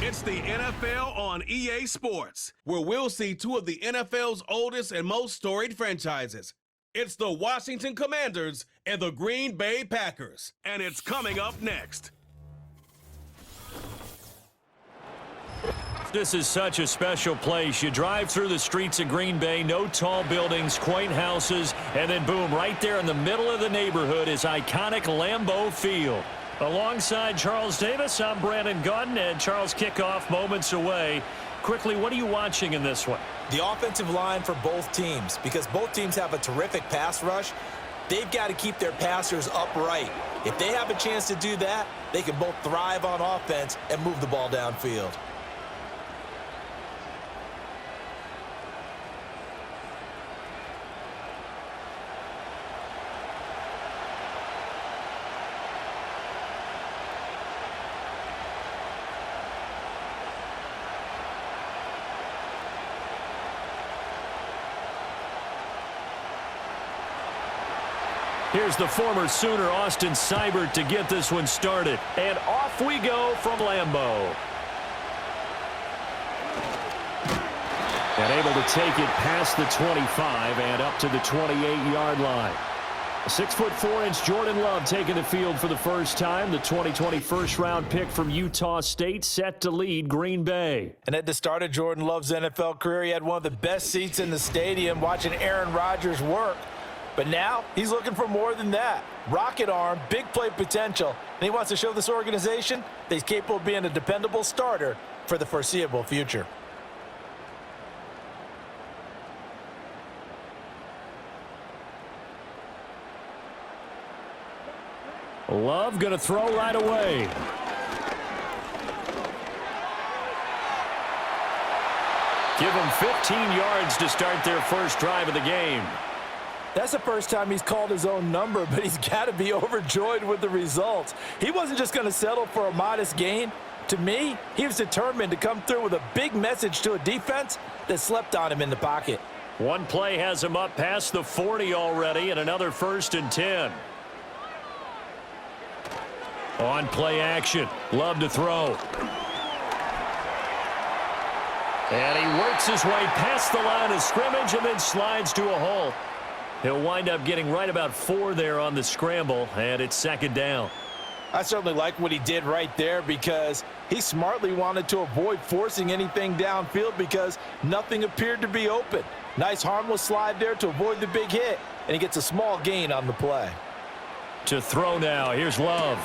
It's the NFL on EA Sports, where we'll see two of the NFL's oldest and most storied franchises. It's the Washington Commanders and the Green Bay Packers. And it's coming up next. This is such a special place. You drive through the streets of Green Bay, no tall buildings, quaint houses, and then boom, right there in the middle of the neighborhood is iconic Lambeau Field. Alongside Charles Davis, I'm Brandon Gaudin, and Charles, kickoff moments away. Quickly, what are you watching in this one? The offensive line for both teams, because both teams have a terrific pass rush. They've got to keep their passers upright. If they have a chance to do that, they can both thrive on offense and move the ball downfield. Here's the former Sooner, Austin Seibert, to get this one started. And off we go from Lambeau. And able to take it past the 25 and up to the 28-yard line. 6'4" Jordan Love taking the field for the first time. The 2020 first-round pick from Utah State set to lead Green Bay. And at the start of Jordan Love's NFL career, he had one of the best seats in the stadium watching Aaron Rodgers work. But now he's looking for more than that. Rocket arm, big play potential, and he wants to show this organization that he's capable of being a dependable starter for the foreseeable future. Love going to throw right away. Give him 15 yards to start their first drive of the game. That's the first time he's called his own number, but he's got to be overjoyed with the results. He wasn't just going to settle for a modest gain. To me, he was determined to come through with a big message to a defense that slept on him in the pocket. One play has him up past the 40 already, and another 1st and 10. On play action, Love to throw. And he works his way past the line of scrimmage and then slides to a halt. He'll wind up getting right about 4 there on the scramble, and it's 2nd down. I certainly like what he did right there because he smartly wanted to avoid forcing anything downfield because nothing appeared to be open. Nice harmless slide there to avoid the big hit, and he gets a small gain on the play. To throw now, here's Love.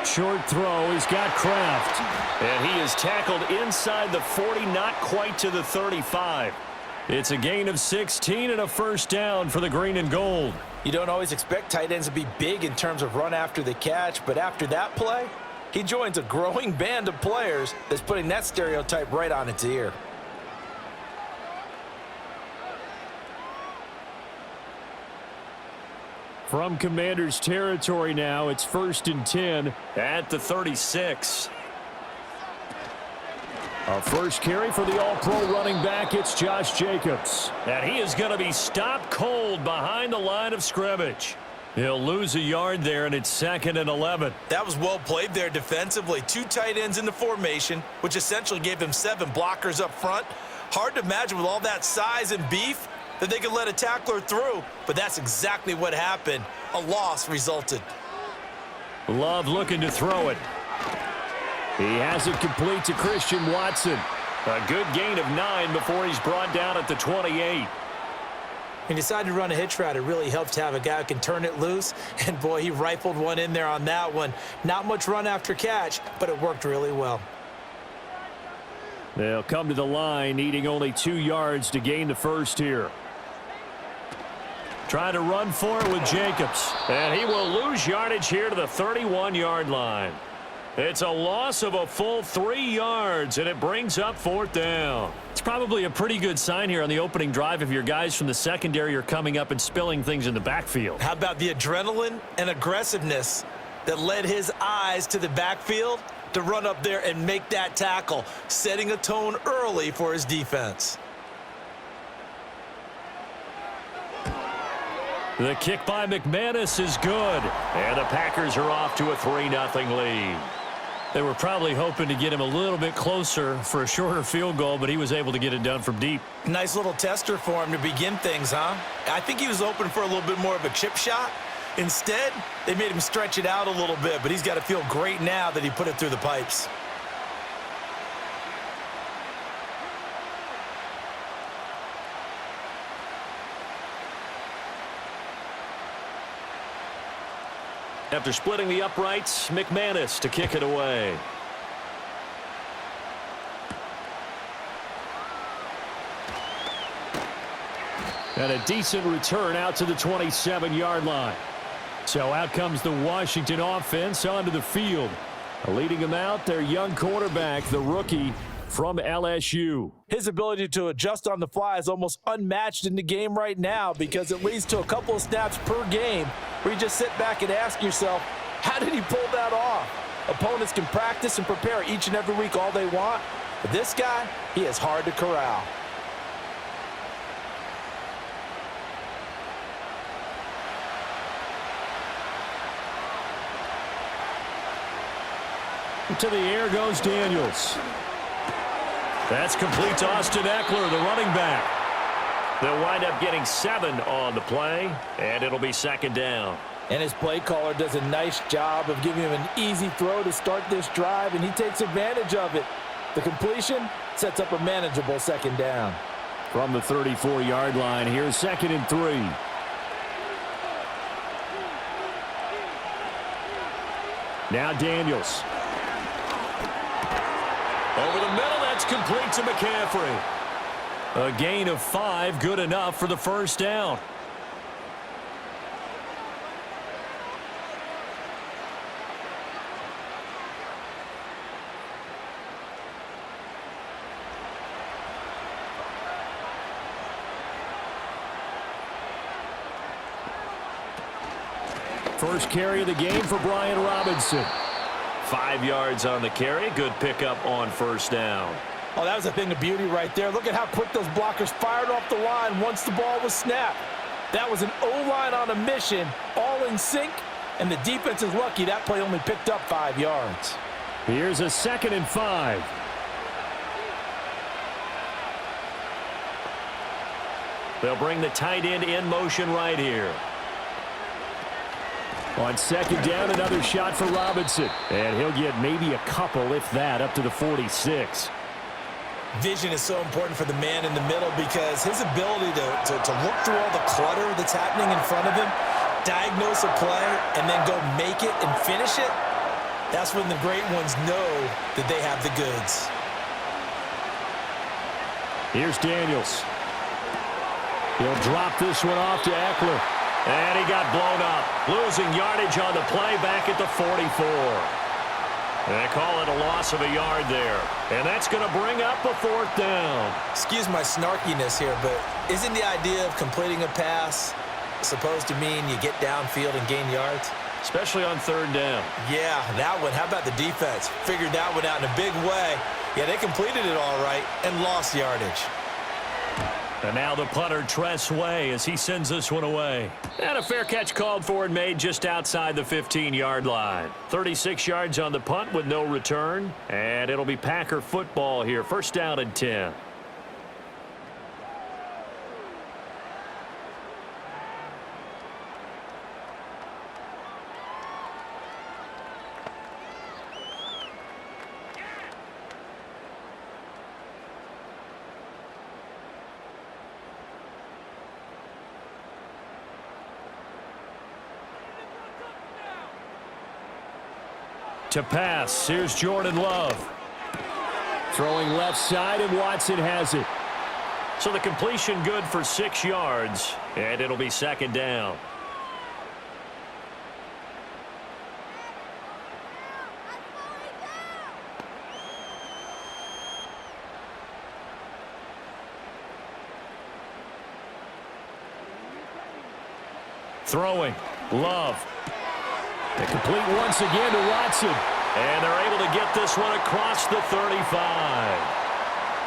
Short throw, he's got Kraft. And he is tackled inside the 40, not quite to the 35. It's a gain of 16 and a 1st down for the green and gold. You don't always expect tight ends to be big in terms of run after the catch, but after that play, he joins a growing band of players that's putting that stereotype right on its ear. From Commanders territory now, it's 1st and 10 at the 36. A first carry for the all-pro running back, it's Josh Jacobs. And he is going to be stopped cold behind the line of scrimmage. He'll lose a yard there, and it's 2nd and 11. That was well played there defensively. 2 tight ends in the formation, which essentially gave him 7 blockers up front. Hard to imagine with all that size and beef that they could let a tackler through, but that's exactly what happened. A loss resulted. Love looking to throw it. He has it complete to Christian Watson. A good gain of 9 before he's brought down at the 28. He decided to run a hitch route. It really helps to have a guy who can turn it loose. And, boy, he rifled one in there on that one. Not much run after catch, but it worked really well. They'll come to the line, needing only 2 yards to gain the first here. Trying to run for it with Jacobs. And he will lose yardage here to the 31-yard line. It's a loss of a full 3 yards, and it brings up 4th down. It's probably a pretty good sign here on the opening drive if your guys from the secondary are coming up and spilling things in the backfield. How about the adrenaline and aggressiveness that led his eyes to the backfield to run up there and make that tackle, setting a tone early for his defense. The kick by McManus is good, and the Packers are off to a 3-0 lead. They were probably hoping to get him a little bit closer for a shorter field goal, but he was able to get it done from deep. Nice little tester for him to begin things, huh? I think he was open for a little bit more of a chip shot. Instead, they made him stretch it out a little bit, but he's got to feel great now that he put it through the pipes. After splitting the uprights, McManus to kick it away. And a decent return out to the 27-yard line. So out comes the Washington offense onto the field. Leading them out, their young quarterback, the rookie from LSU. His ability to adjust on the fly is almost unmatched in the game right now because it leads to a couple of snaps per game where you just sit back and ask yourself, how did he pull that off? Opponents can practice and prepare each and every week all they want, but this guy, he is hard to corral. To the air goes Daniels. That's complete to Austin Eckler, the running back. They'll wind up getting 7 on the play, and it'll be second down. And his play caller does a nice job of giving him an easy throw to start this drive, and he takes advantage of it. The completion sets up a manageable second down. From the 34-yard line, here's 2nd and 3. Now Daniels. Over the middle, that's complete to McCaffrey. A gain of 5, good enough for the first down. First carry of the game for Brian Robinson. 5 yards on the carry. Good pickup on first down. Oh, that was a thing of beauty right there. Look at how quick those blockers fired off the line once the ball was snapped. That was an O-line on a mission, all in sync, and the defense is lucky that play only picked up 5 yards. Here's a 2nd and 5. They'll bring the tight end in motion right here. On second down, another shot for Robinson. And he'll get maybe a couple, if that, up to the 46. Vision is so important for the man in the middle because his ability to look through all the clutter that's happening in front of him, diagnose a play, and then go make it and finish it, that's when the great ones know that they have the goods. Here's Daniels. He'll drop this one off to Eckler. And he got blown up. Losing yardage on the play back at the 44. They call it a loss of a yard there. And that's going to bring up a 4th down. Excuse my snarkiness here, but isn't the idea of completing a pass supposed to mean you get downfield and gain yards? Especially on 3rd down. Yeah, that one. How about the defense? Figured that one out in a big way. Yeah, they completed it all right and lost yardage. And now the punter, Tress Way, as he sends this one away. And a fair catch called for and made just outside the 15-yard line. 36 yards on the punt with no return. And it'll be Packer football here. First down and 10. To pass, here's Jordan Love. Throwing left side, and Watson has it. So the completion good for 6 yards, and it'll be second down. Throwing, Love. They complete once again to Watson. And they're able to get this one across the 35.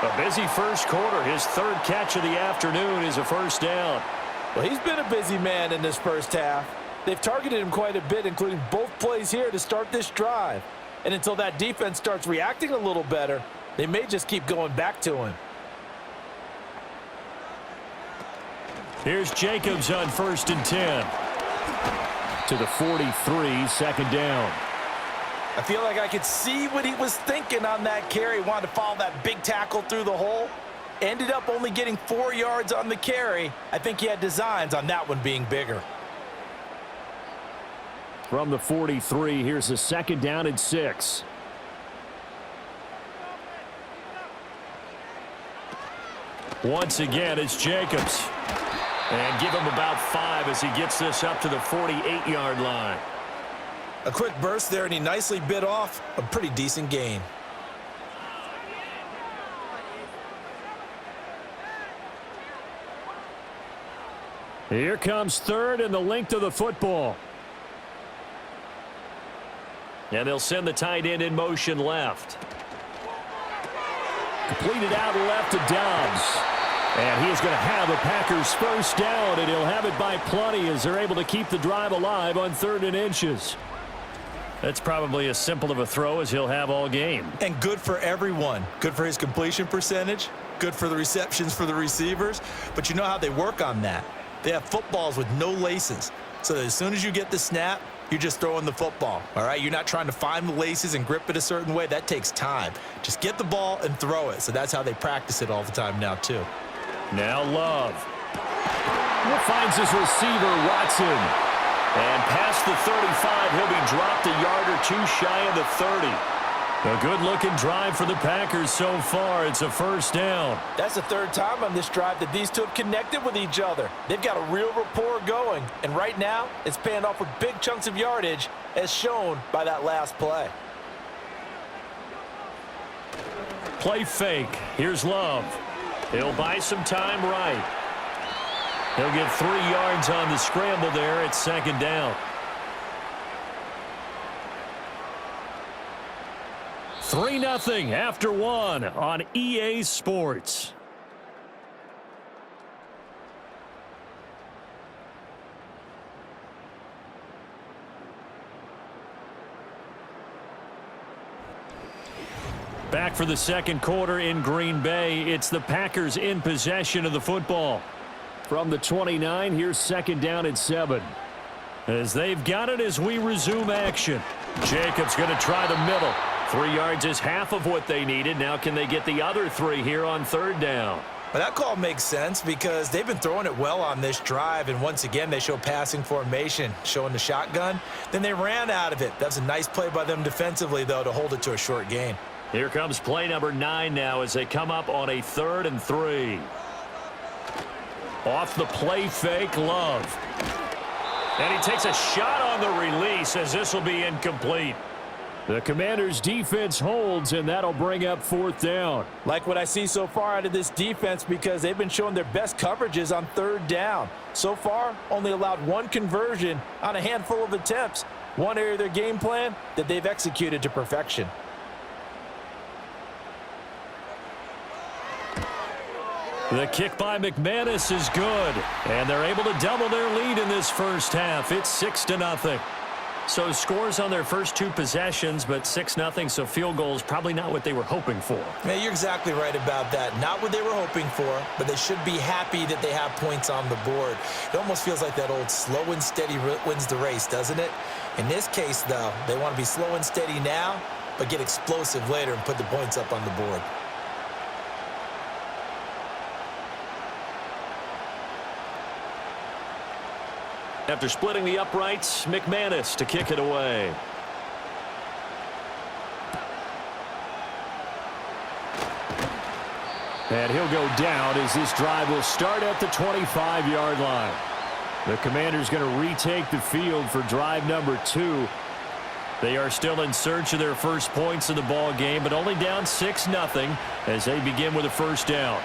A busy first quarter. His 3rd catch of the afternoon is a first down. Well, he's been a busy man in this first half. They've targeted him quite a bit, including both plays here to start this drive. And until that defense starts reacting a little better, they may just keep going back to him. Here's Jacobs on 1st and 10. To the 43, second down. I feel like I could see what he was thinking on that carry. Wanted to follow that big tackle through the hole. Ended up only getting 4 yards on the carry. I think he had designs on that one being bigger. From the 43, here's a second down and 6. Once again, it's Jacobs. And give him about 5 as he gets this up to the 48-yard line. A quick burst there, and he nicely bit off a pretty decent gain. Here comes 3rd and the length of the football. And they'll send the tight end in motion left. Completed out left to Dobbs. And he is going to have a Packers first down, and he'll have it by plenty as they're able to keep the drive alive on 3rd and inches. That's probably as simple of a throw as he'll have all game. And good for everyone. Good for his completion percentage. Good for the receptions for the receivers. But you know how they work on that. They have footballs with no laces. So that as soon as you get the snap, you're just throwing the football, all right? You're not trying to find the laces and grip it a certain way. That takes time. Just get the ball and throw it. So that's how they practice it all the time now, too. Now Love. Finds his receiver, Watson. And past the 35, he'll be dropped a yard or 2 shy of the 30. A good-looking drive for the Packers so far. It's a first down. That's the 3rd time on this drive that these two have connected with each other. They've got a real rapport going. And right now, it's paying off with big chunks of yardage, as shown by that last play. Play fake. Here's Love. He'll buy some time right. He'll get 3 yards on the scramble there at second down. 3-0 after 1 on EA Sports. Back for the second quarter in Green Bay. It's the Packers in possession of the football. From the 29, here's second down and 7. As they've got it as we resume action. Jacobs going to try the middle. 3 yards is half of what they needed. Now can they get the other 3 here on 3rd down? Well, that call makes sense because they've been throwing it well on this drive, and once again they show passing formation, showing the shotgun. Then they ran out of it. That's a nice play by them defensively, though, to hold it to a short gain. Here comes play number 9 now as they come up on a 3rd and 3. Off the play fake, Love. And he takes a shot on the release as this will be incomplete. The Commanders' defense holds, and that'll bring up 4th down. Like what I see so far out of this defense because they've been showing their best coverages on 3rd down. So far, only allowed 1 conversion on a handful of attempts. One area of their game plan that they've executed to perfection. The kick by McManus is good, and they're able to double their lead in this first half. It's 6-0. So scores on their first 2 possessions, but 6-0, so field goals probably not what they were hoping for. Man, you're exactly right about that. Not what they were hoping for, but they should be happy that they have points on the board. It almost feels like that old slow and steady wins the race, doesn't it? In this case, though, they want to be slow and steady now, but get explosive later and put the points up on the board. After splitting the uprights, McManus to kick it away. And he'll go down as this drive will start at the 25-yard line. The Commanders going to retake the field for drive number 2. They are still in search of their first points of the ball game, but only down 6-0 as they begin with a first down.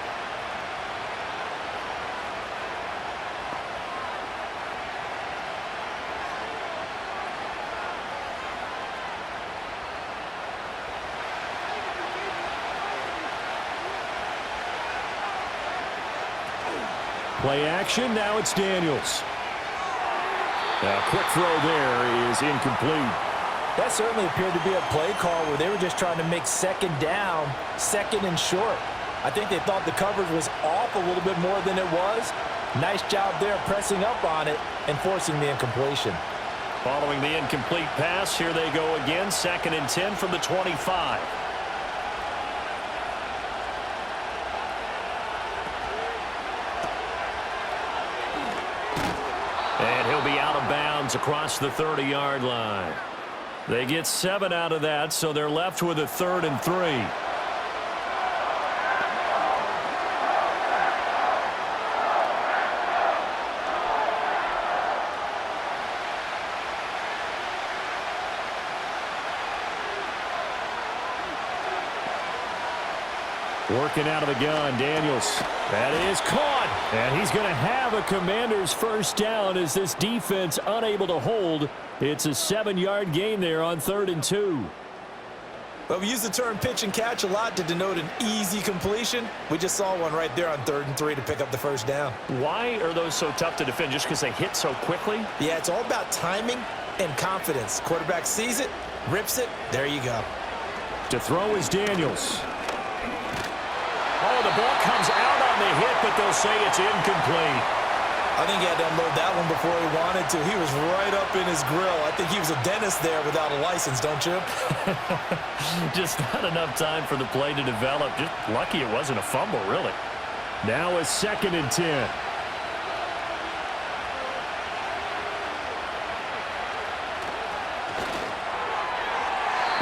Play action, now it's Daniels. A quick throw there is incomplete. That certainly appeared to be a play call where they were just trying to make second down, second and short. I think they thought the coverage was off a little bit more than it was. Nice job there pressing up on it and forcing the incompletion. Following the incomplete pass, here they go again, 2nd and 10 from the 25. And he'll be out of bounds across the 30-yard line. They get 7 out of that, so they're left with a 3rd and 3. Working out of the gun, Daniels. That is caught. And he's going to have a Commanders first down as this defense unable to hold. It's a 7-yard gain there on 3rd and 2. Well, we use the term pitch and catch a lot to denote an easy completion. We just saw one right there on 3rd and 3 to pick up the first down. Why are those so tough to defend? Just because they hit so quickly? Yeah, it's all about timing and confidence. Quarterback sees it, rips it, there you go. To throw is Daniels. Oh, the ball comes out on the hit, but they'll say it's incomplete. I think he had to unload that one before he wanted to. He was right up in his grill. I think he was a dentist there without a license, don't you? Just not enough time for the play to develop. Just lucky it wasn't a fumble, really. Now a 2nd and 10.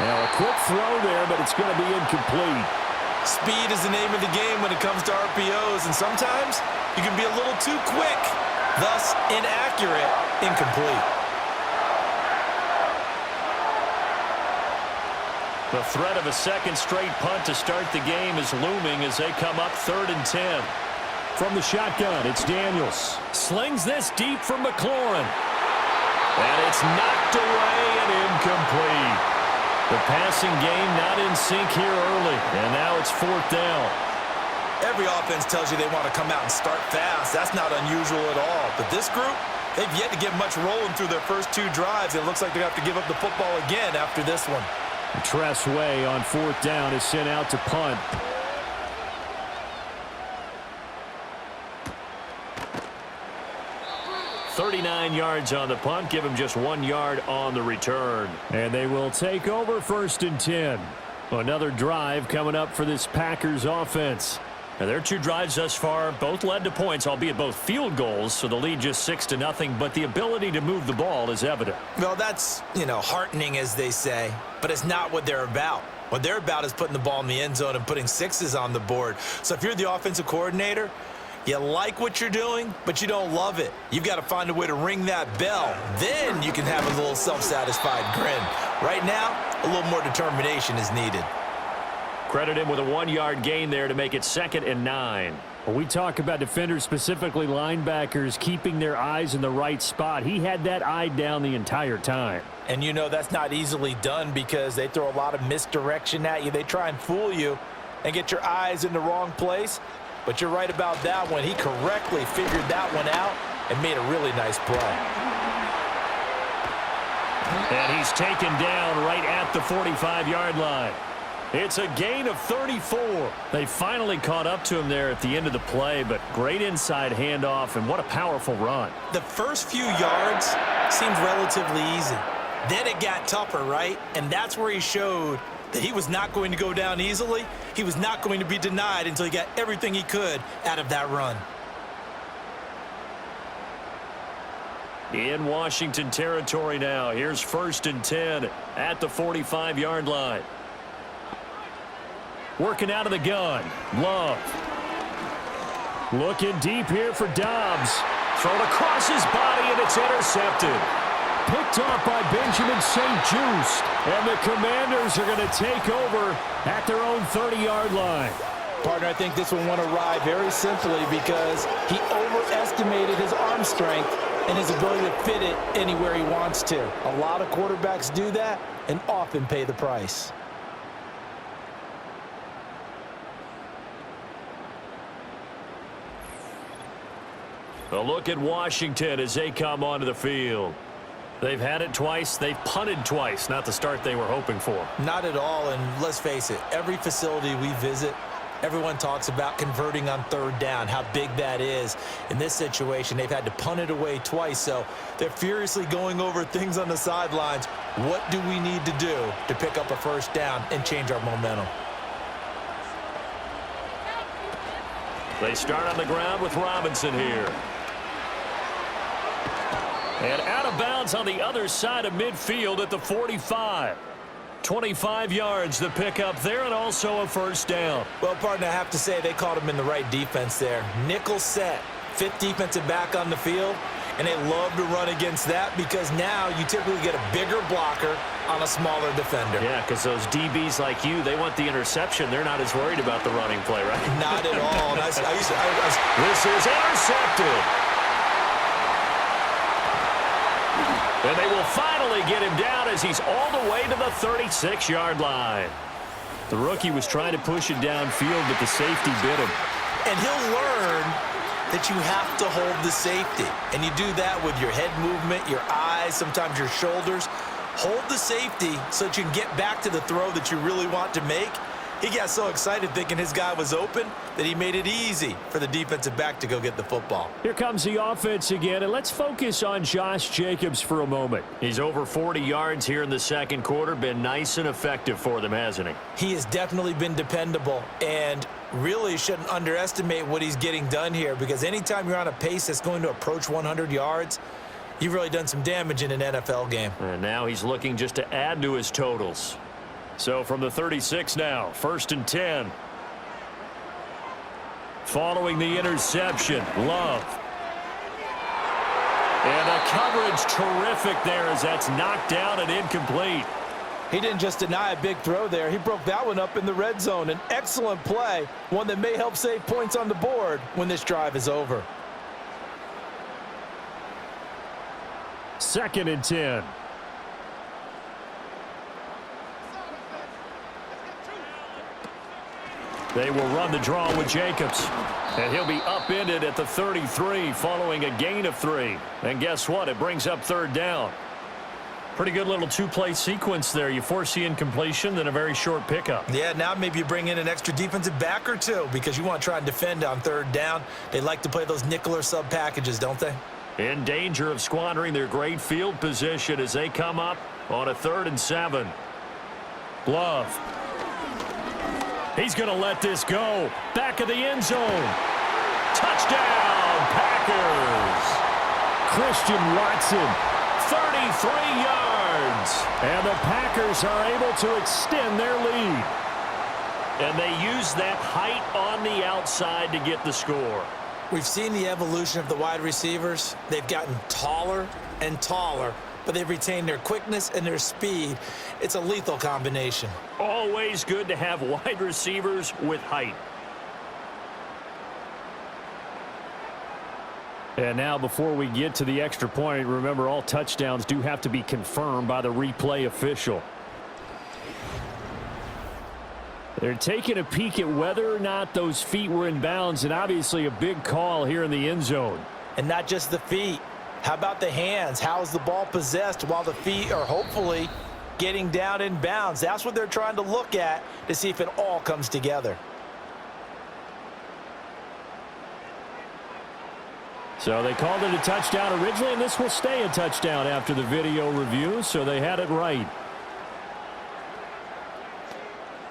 Now a quick throw there, but it's going to be incomplete. Speed is the name of the game when it comes to RPOs, and sometimes you can be a little too quick, thus inaccurate, incomplete. The threat of a second straight punt to start the game is looming as they come up 3rd and 10. From the shotgun, it's Daniels. Slings this deep from McLaurin. And it's knocked away and incomplete. The passing game not in sync here early, and now it's 4th down. Every offense tells you they want to come out and start fast. That's not unusual at all. But this group, they've yet to get much rolling through their first 2 drives. It looks like they have to give up the football again after this one. Tress Way on 4th down is sent out to punt. .39 yards on the punt, give him just 1 yard on the return. And they will take over 1st and 10. Another drive coming up for this Packers offense. Now, their 2 drives thus far both led to points, albeit both field goals, so the lead just 6-0, but the ability to move the ball is evident. Well, that's, heartening, as they say, but it's not what they're about. What they're about is putting the ball in the end zone and putting 6s on the board. So if you're the offensive coordinator, you like what you're doing, but you don't love it. You've got to find a way to ring that bell. Then you can have a little self-satisfied grin. Right now, a little more determination is needed. Credit him with a 1-yard gain there to make it 2nd and 9. When we talk about defenders, specifically linebackers, keeping their eyes in the right spot, he had that eye down the entire time. And that's not easily done because they throw a lot of misdirection at you. They try and fool you and get your eyes in the wrong place. But you're right about that one. He correctly figured that one out and made a really nice play. And he's taken down right at the 45-yard line. It's a gain of 34. They finally caught up to him there at the end of the play, but great inside handoff, and what a powerful run. The first few yards seemed relatively easy. Then it got tougher, right? And that's where he showed that he was not going to go down easily. He was not going to be denied until he got everything he could out of that run. In Washington territory now. Here's 1st and 10 at the 45-yard line. Working out of the gun. Love. Looking deep here for Dobbs. Thrown across his body, and it's intercepted. Picked off by Benjamin St-Juste. And the Commanders are going to take over at their own 30-yard line. Partner, I think this one won a ride very simply because he overestimated his arm strength and his ability to fit it anywhere he wants to. A lot of quarterbacks do that and often pay the price. A look at Washington as they come onto the field. They've had it twice. They've punted twice. Not the start they were hoping for. Not at all, and let's face it, every facility we visit, everyone talks about converting on third down, how big that is. In this situation, they've had to punt it away twice, so they're furiously going over things on the sidelines. What do we need to do to pick up a first down and change our momentum? They start on the ground with Robinson here. And out of bounds on the other side of midfield at the 45. 25 yards the pickup there, and also a first down. Well, partner, I have to say they caught him in the right defense there. Nickel set, fifth defensive back on the field, and they love to run against that because now you typically get a bigger blocker on a smaller defender. Yeah, because those DBs like you, they want the interception. They're not as worried about the running play, right? Not at all. This is intercepted. And they will finally get him down as he's all the way to the 36-yard line. The rookie was trying to push it downfield, but the safety bit him. And he'll learn that you have to hold the safety. And you do that with your head movement, your eyes, sometimes your shoulders. Hold the safety so that you can get back to the throw that you really want to make. He got so excited thinking his guy was open that he made it easy for the defensive back to go get the football. Here comes the offense again, and let's focus on Josh Jacobs for a moment. He's over 40 yards here in the second quarter. Been nice and effective for them, hasn't he? He has definitely been dependable, and really shouldn't underestimate what he's getting done here, because anytime you're on a pace that's going to approach 100 yards, you've really done some damage in an NFL game. And now he's looking just to add to his totals. So from the 36 now, 1st and 10. Following the interception, Love. And the coverage terrific there as that's knocked down and incomplete. He didn't just deny a big throw there. He broke that one up in the red zone. An excellent play, one that may help save points on the board when this drive is over. 2nd and 10. They will run the draw with Jacobs. And he'll be upended at the 33 following a gain of 3. And guess what? It brings up 3rd down. Pretty good little two-play sequence there. You force the incompletion, then a very short pickup. Yeah, now maybe you bring in an extra defensive back or two because you want to try and defend on 3rd down. They like to play those nickel or sub packages, don't they? In danger of squandering their great field position as they come up on a 3rd and 7. Love. He's going to let this go. Back of the end zone. Touchdown, Packers. Christian Watson, 33 yards. And the Packers are able to extend their lead. And they use that height on the outside to get the score. We've seen the evolution of the wide receivers. They've gotten taller and taller, but they've retained their quickness and their speed. It's a lethal combination. Always good to have wide receivers with height. And now before we get to the extra point, remember all touchdowns do have to be confirmed by the replay official. They're taking a peek at whether or not those feet were in bounds, and obviously a big call here in the end zone. And not just the feet. How about the hands? How is the ball possessed while the feet are hopefully getting down in bounds? That's what they're trying to look at to see if it all comes together. So they called it a touchdown originally, and this will stay a touchdown after the video review, so they had it right.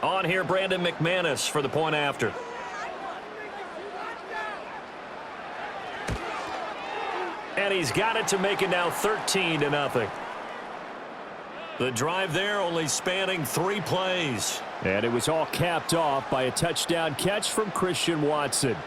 On here, Brandon McManus for the point after. And he's got it to make it now 13-0. The drive there only spanning 3 plays. And it was all capped off by a touchdown catch from Christian Watson.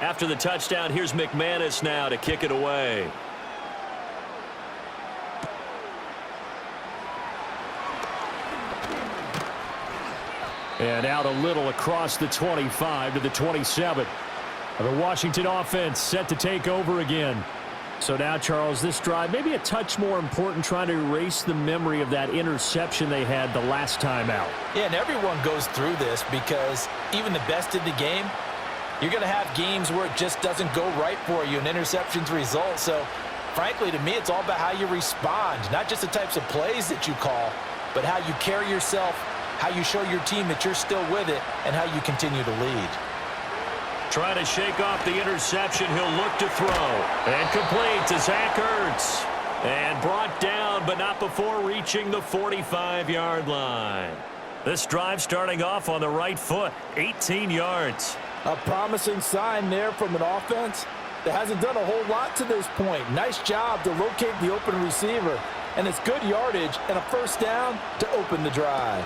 After the touchdown, here's McManus now to kick it away. And out a little across the 25 to the 27. The Washington offense set to take over again. So now, Charles, this drive maybe a touch more important, trying to erase the memory of that interception they had the last time out. Yeah, and everyone goes through this because even the best in the game, you're going to have games where it just doesn't go right for you and interceptions result. So, frankly, to me, it's all about how you respond, not just the types of plays that you call, but how you carry yourself, how you show your team that you're still with it, and how you continue to lead. Trying to shake off the interception. He'll look to throw. And complete to Zach Ertz. And brought down, but not before reaching the 45-yard line. This drive starting off on the right foot, 18 yards. A promising sign there from an offense that hasn't done a whole lot to this point. Nice job to locate the open receiver. And it's good yardage and a first down to open the drive.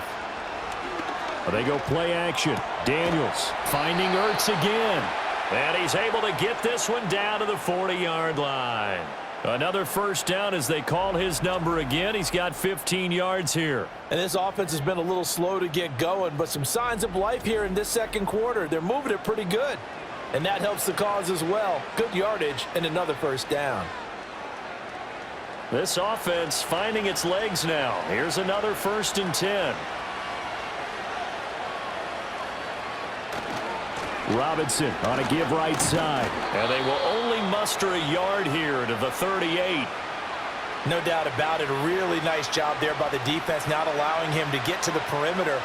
They go play action. Daniels finding Ertz again. And he's able to get this one down to the 40-yard line. Another first down as they call his number again. He's got 15 yards here. And this offense has been a little slow to get going, but some signs of life here in this second quarter. They're moving it pretty good. And that helps the cause as well. Good yardage and another first down. This offense finding its legs now. Here's another 1st and 10. Robinson on a give right side. And they will only muster a yard here to the 38. No doubt about it. A really nice job there by the defense, not allowing him to get to the perimeter.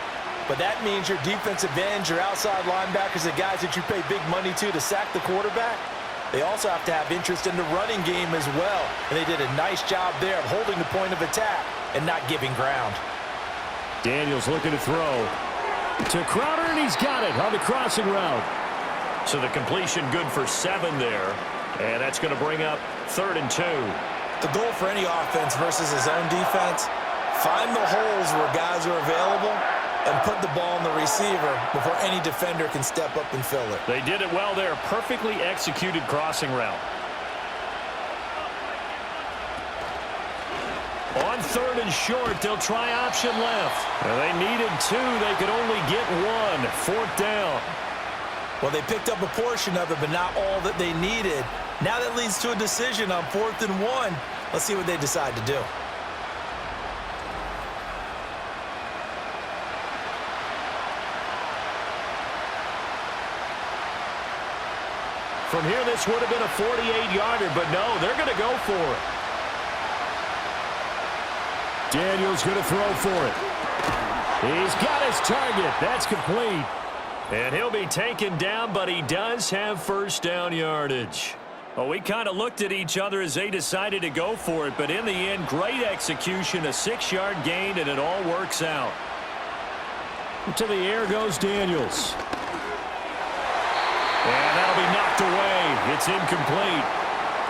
But that means your defensive ends, your outside linebackers, the guys that you pay big money to sack the quarterback, they also have to have interest in the running game as well. And they did a nice job there of holding the point of attack and not giving ground. Daniels looking to throw. To Crowder, and he's got it on the crossing route. So the completion good for 7 there. And that's going to bring up 3rd and 2. The goal for any offense versus his own defense, find the holes where guys are available and put the ball in the receiver before any defender can step up and fill it. They did it well there. Perfectly executed crossing route. On 3rd and short, they'll try option left. And they needed 2. They could only get 1. 4th down. Well, they picked up a portion of it, but not all that they needed. Now that leads to a decision on 4th and 1. Let's see what they decide to do. From here, this would have been a 48-yarder, but no, they're going to go for it. Daniels going to throw for it. He's got his target. That's complete. And he'll be taken down, but he does have first down yardage. Well, we kind of looked at each other as they decided to go for it, but in the end, great execution, a 6-yard gain, and it all works out. To the air goes Daniels. And that'll be knocked away. It's incomplete.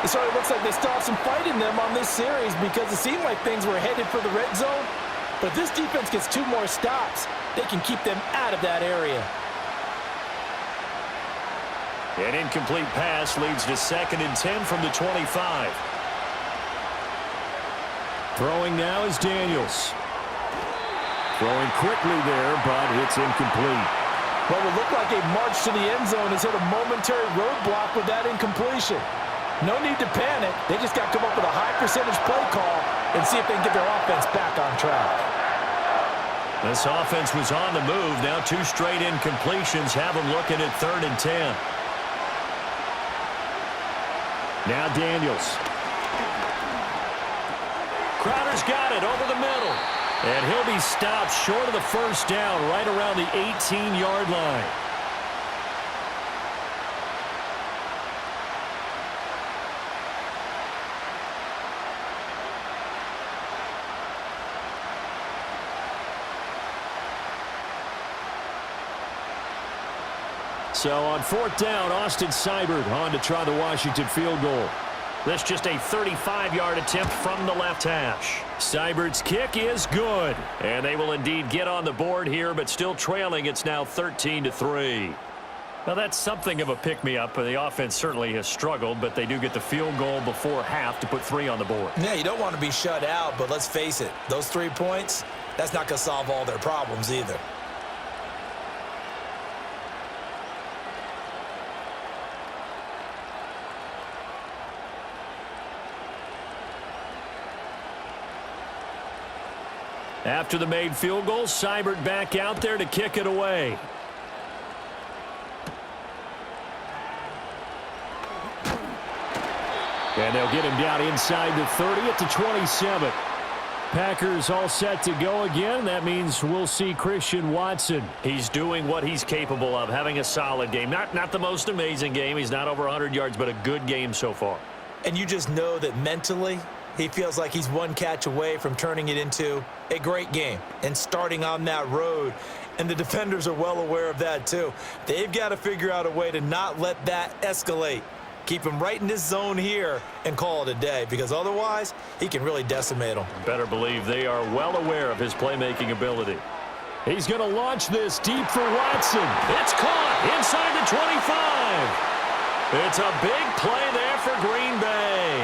It sort of looks like they still have some fight in them on this series because it seemed like things were headed for the red zone. But if this defense gets 2 more stops, they can keep them out of that area. An incomplete pass leads to 2nd and 10 from the 25. Throwing now is Daniels. Throwing quickly there, but it's incomplete. What will look like a march to the end zone has hit a momentary roadblock with that incompletion. No need to panic. They just got to come up with a high percentage play call and see if they can get their offense back on track. This offense was on the move. Now 2 straight incompletions have them looking at 3rd and 10. Now Daniels. Crowder's got it over the middle. And he'll be stopped short of the first down right around the 18-yard line. So on 4th down, Austin Seibert on to try the Washington field goal. This just a 35-yard attempt from the left hash. Seibert's kick is good. And they will indeed get on the board here, but still trailing. It's now 13-3. Now that's something of a pick-me-up. The offense certainly has struggled, but they do get the field goal before half to put 3 on the board. Yeah, you don't want to be shut out, but let's face it. Those 3 points, that's not going to solve all their problems either. After the made field goal, Seibert back out there to kick it away. And they'll get him down inside the 30 at the 27. Packers all set to go again. That means we'll see Christian Watson. He's doing what he's capable of, having a solid game. Not the most amazing game. He's not over 100 yards, but a good game so far. And you just know that mentally he feels like he's one catch away from turning it into a great game and starting on that road. And the defenders are well aware of that too. They've got to figure out a way to not let that escalate. Keep him right in this zone here and call it a day, because otherwise he can really decimate them. Better believe they are well aware of his playmaking ability. He's going to launch this deep for Watson. It's caught inside the 25. It's a big play there for Green Bay.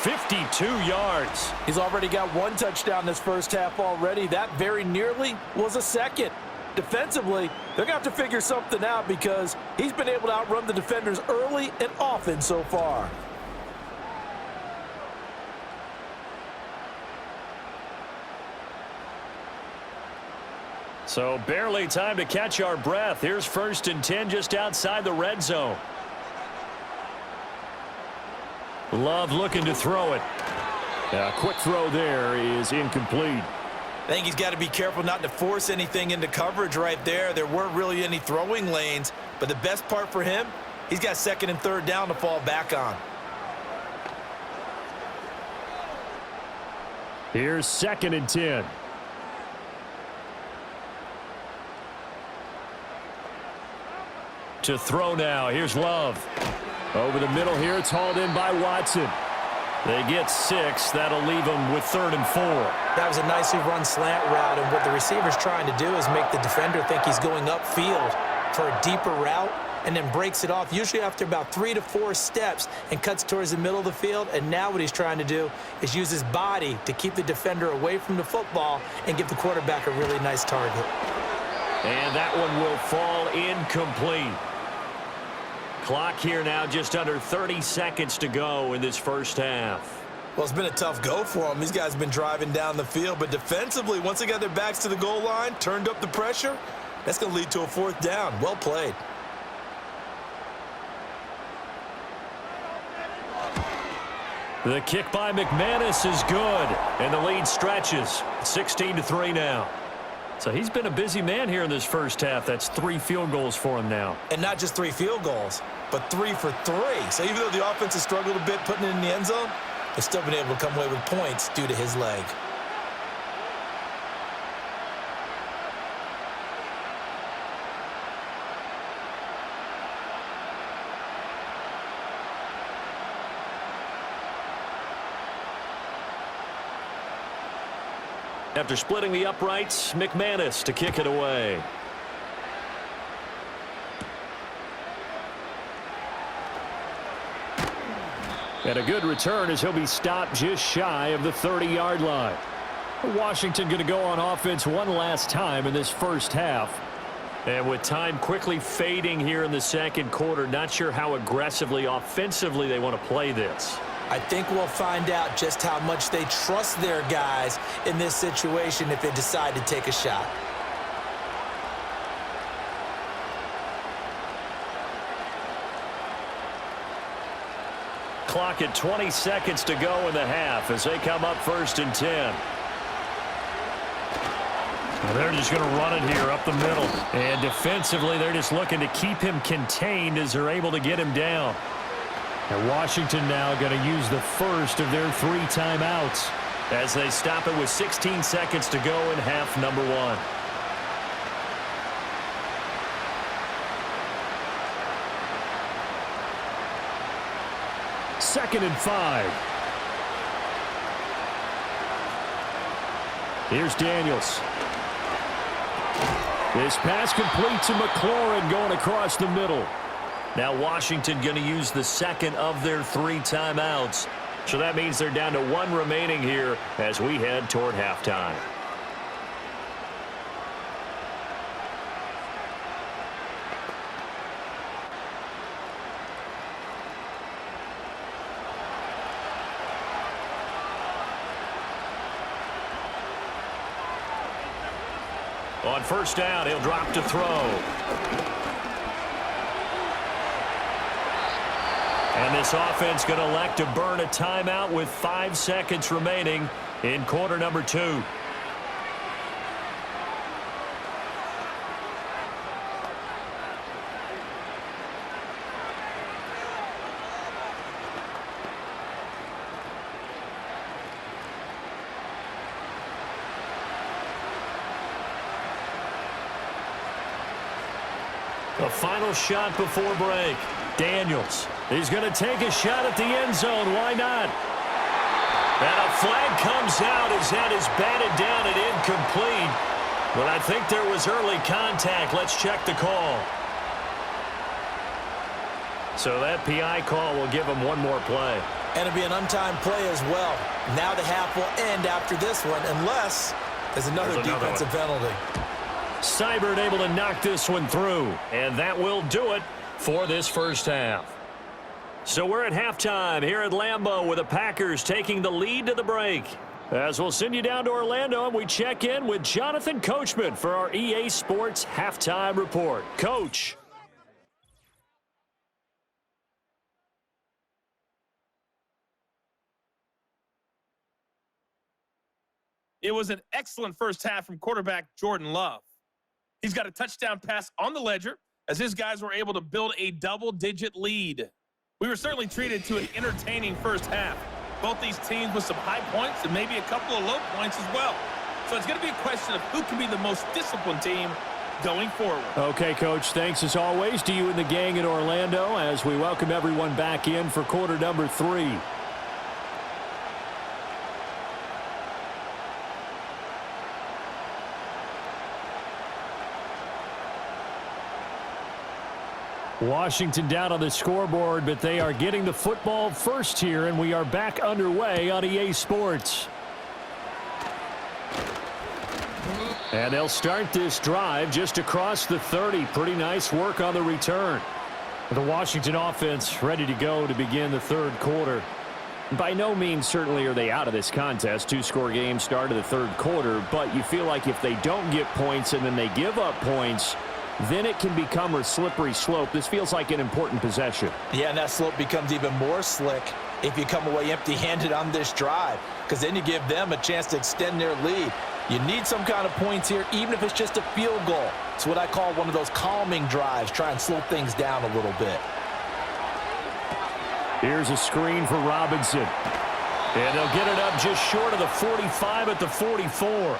52 yards. He's already got one touchdown this first half already. That very nearly was a second. Defensively, they're going to have to figure something out, because he's been able to outrun the defenders early and often so far. So barely time to catch our breath. Here's 1st and 10 just outside the red zone. Love looking to throw it. A quick throw there is incomplete. I think he's got to be careful not to force anything into coverage right there. There weren't really any throwing lanes, but the best part for him, he's got 2nd and 3rd down to fall back on. Here's 2nd and 10. To throw now. Here's Love. Over the middle here, it's hauled in by Watson. They get 6. That'll leave them with 3rd and 4. That was a nicely run slant route, and what the receiver's trying to do is make the defender think he's going upfield for a deeper route, and then breaks it off, usually after about 3 to 4 steps, and cuts towards the middle of the field. And now what he's trying to do is use his body to keep the defender away from the football and give the quarterback a really nice target. And that one will fall incomplete. Clock here now, just under 30 seconds to go in this first half. Well, it's been a tough go for them. These guys have been driving down the field, but defensively, once they got their backs to the goal line, turned up the pressure, that's going to lead to a 4th down. Well played. The kick by McManus is good, and the lead stretches. 16-3 now. So he's been a busy man here in this first half. That's 3 field goals for him now. And not just 3 field goals, but 3 for 3. So even though the offense has struggled a bit putting it in the end zone, they've still been able to come away with points due to his leg. After splitting the uprights, McManus to kick it away. And a good return as he'll be stopped just shy of the 30-yard line. Washington going to go on offense one last time in this first half. And with time quickly fading here in the second quarter, not sure how aggressively, offensively they want to play this. I think we'll find out just how much they trust their guys in this situation if they decide to take a shot. Clock at 20 seconds to go in the half as they come up 1st and 10. Well, they're just going to run it here up the middle. And defensively, they're just looking to keep him contained as they're able to get him down. And Washington now going to use the first of their 3 timeouts as they stop it with 16 seconds to go in half number 1. Second and 5. Here's Daniels. This pass complete to McLaurin going across the middle. Now Washington going to use the second of their 3 timeouts. So that means they're down to 1 remaining here as we head toward halftime. On first down, he'll drop to throw. And this offense going to elect to burn a timeout with 5 seconds remaining in quarter number 2. The final shot before break. Daniels. He's going to take a shot at the end zone. Why not? And a flag comes out as that is batted down and incomplete. But I think there was early contact. Let's check the call. So that PI call will give him one more play. And it'll be an untimed play as well. Now the half will end after this one unless there's another defensive penalty. Seibert able to knock this one through. And that will do it for this first half. So we're at halftime here at Lambeau with the Packers taking the lead to the break. As we'll send you down to Orlando and we check in with Jonathan Coachman for our EA Sports Halftime Report. Coach. It was an excellent first half from quarterback Jordan Love. He's got a touchdown pass on the ledger as his guys were able to build a double-digit lead. We were certainly treated to an entertaining first half. Both these teams with some high points and maybe a couple of low points as well. So it's going to be a question of who can be the most disciplined team going forward. Okay, Coach, thanks as always to you and the gang in Orlando as we welcome everyone back in for quarter number 3. Washington down on the scoreboard, but they are getting the football first here, and we are back underway on EA Sports. And they'll start this drive just across the 30. Pretty nice work on the return. The Washington offense ready to go to begin the third quarter. By no means certainly are they out of this contest. 2-score game start of the third quarter, but you feel like if they don't get points and then they give up points, then it can become a slippery slope. This feels like an important possession. Yeah, and that slope becomes even more slick if you come away empty-handed on this drive, because then you give them a chance to extend their lead. You need some kind of points here, even if it's just a field goal. It's what I call one of those calming drives. Try and slow things down a little bit. Here's a screen for Robinson. And they'll get it up just short of the 45 at the 44.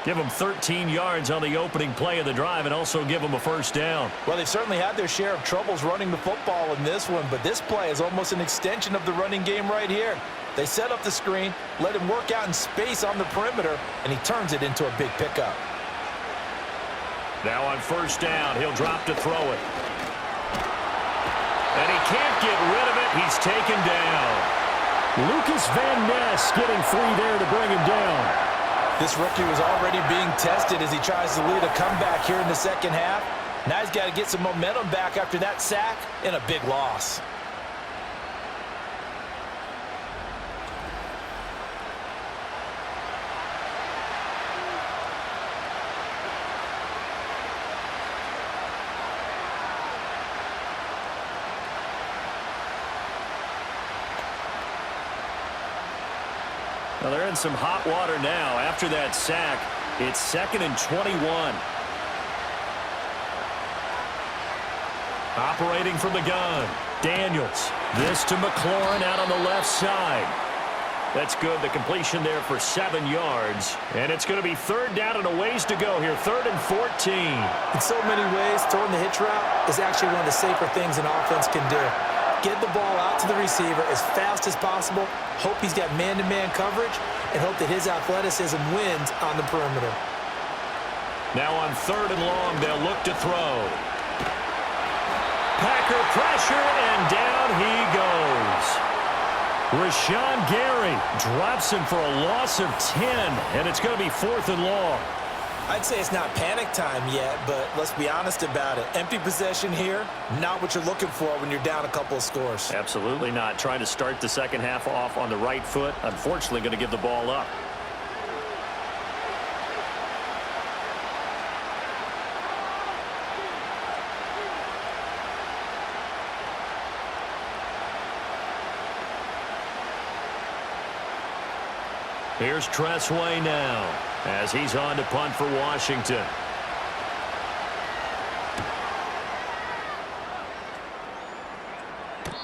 Give them 13 yards on the opening play of the drive and also give them a first down. Well, they've certainly had their share of troubles running the football in this one, but this play is almost an extension of the running game right here. They set up the screen, let him work out in space on the perimeter, and he turns it into a big pickup. Now on first down, he'll drop to throw it. And he can't get rid of it. He's taken down. Lucas Van Ness getting free there to bring him down. This rookie was already being tested as he tries to lead a comeback here in the second half. Now he's got to get some momentum back after that sack and a big loss. Well, they're in some hot water now. After that sack, it's 2nd and 21. Operating from the gun, Daniels. This to McLaurin out on the left side. That's good. The completion there for 7 yards. And it's going to be third down and a ways to go here. 3rd and 14. In so many ways, throwing the hitch route is actually one of the safer things an offense can do. Get the ball out to the receiver as fast as possible, hope he's got man-to-man coverage, and hope that his athleticism wins on the perimeter. Now on 3rd and long, they'll look to throw. Packer pressure, and down he goes. Rashawn Gary drops him for a loss of 10, and it's going to be 4th and long. I'd say it's not panic time yet, but let's be honest about it. Empty possession here, not what you're looking for when you're down a couple of scores. Absolutely not. Trying to start the second half off on the right foot. Unfortunately, going to give the ball up. Here's Tressway now as he's on to punt for Washington.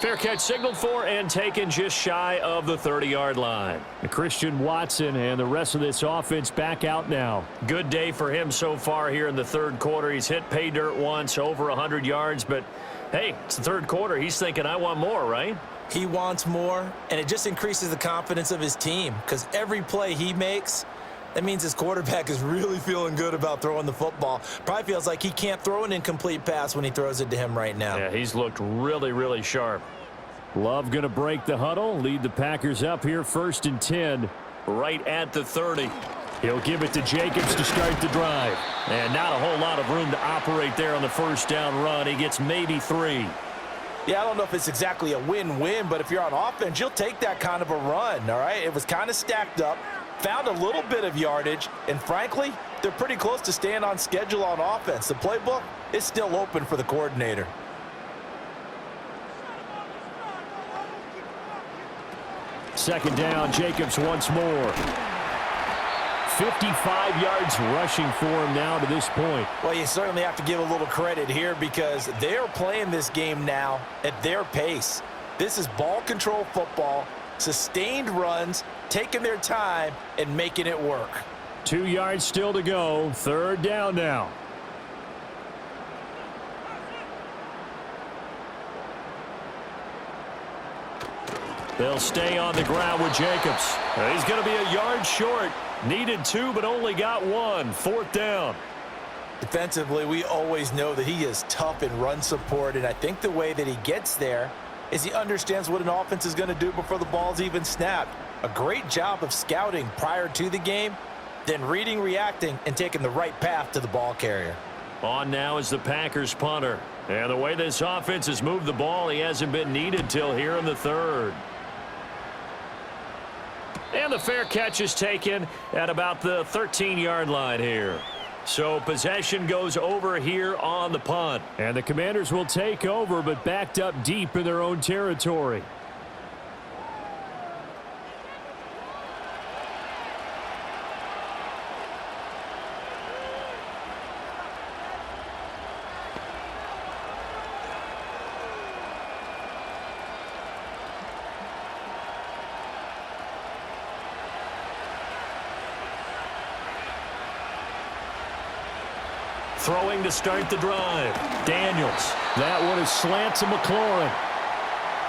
Fair catch signaled for and taken just shy of the 30-yard line. Christian Watson and the rest of this offense back out now. Good day for him so far here in the third quarter. He's hit pay dirt once, over 100 yards, but hey, it's the third quarter. He's thinking, I want more, right? He wants more, and it just increases the confidence of his team because every play he makes, that means his quarterback is really feeling good about throwing the football. Probably feels like he can't throw an incomplete pass when he throws it to him right now. Yeah, he's looked really, really sharp. Love going to break the huddle, lead the Packers up here 1st and 10. Right at the 30. He'll give it to Jacobs to start the drive. And not a whole lot of room to operate there on the first down run. He gets maybe 3. Yeah, I don't know if it's exactly a win-win, but if you're on offense, you'll take that kind of a run, all right? It was kind of stacked up, found a little bit of yardage, and frankly, they're pretty close to staying on schedule on offense. The playbook is still open for the coordinator. Second down, Jacobs once more. 55 yards rushing for him now to this point. Well, you certainly have to give a little credit here because they're playing this game now at their pace. This is ball control football, sustained runs, taking their time and making it work. 2 yards still to go. Third down now. They'll stay on the ground with Jacobs. He's going to be a yard short. Needed 2, but only got 1. 4th down. Defensively, we always know that he is tough in run support, and I think the way that he gets there is he understands what an offense is going to do before the ball's even snapped. A great job of scouting prior to the game, then reading, reacting, and taking the right path to the ball carrier. On now is the Packers punter. And the way this offense has moved the ball, he hasn't been needed till here in the third. And the fair catch is taken at about the 13-yard line here. So possession goes over here on the punt. And the Commanders will take over, but backed up deep in their own territory. Throwing to start the drive. Daniels. That one is slant to McLaurin.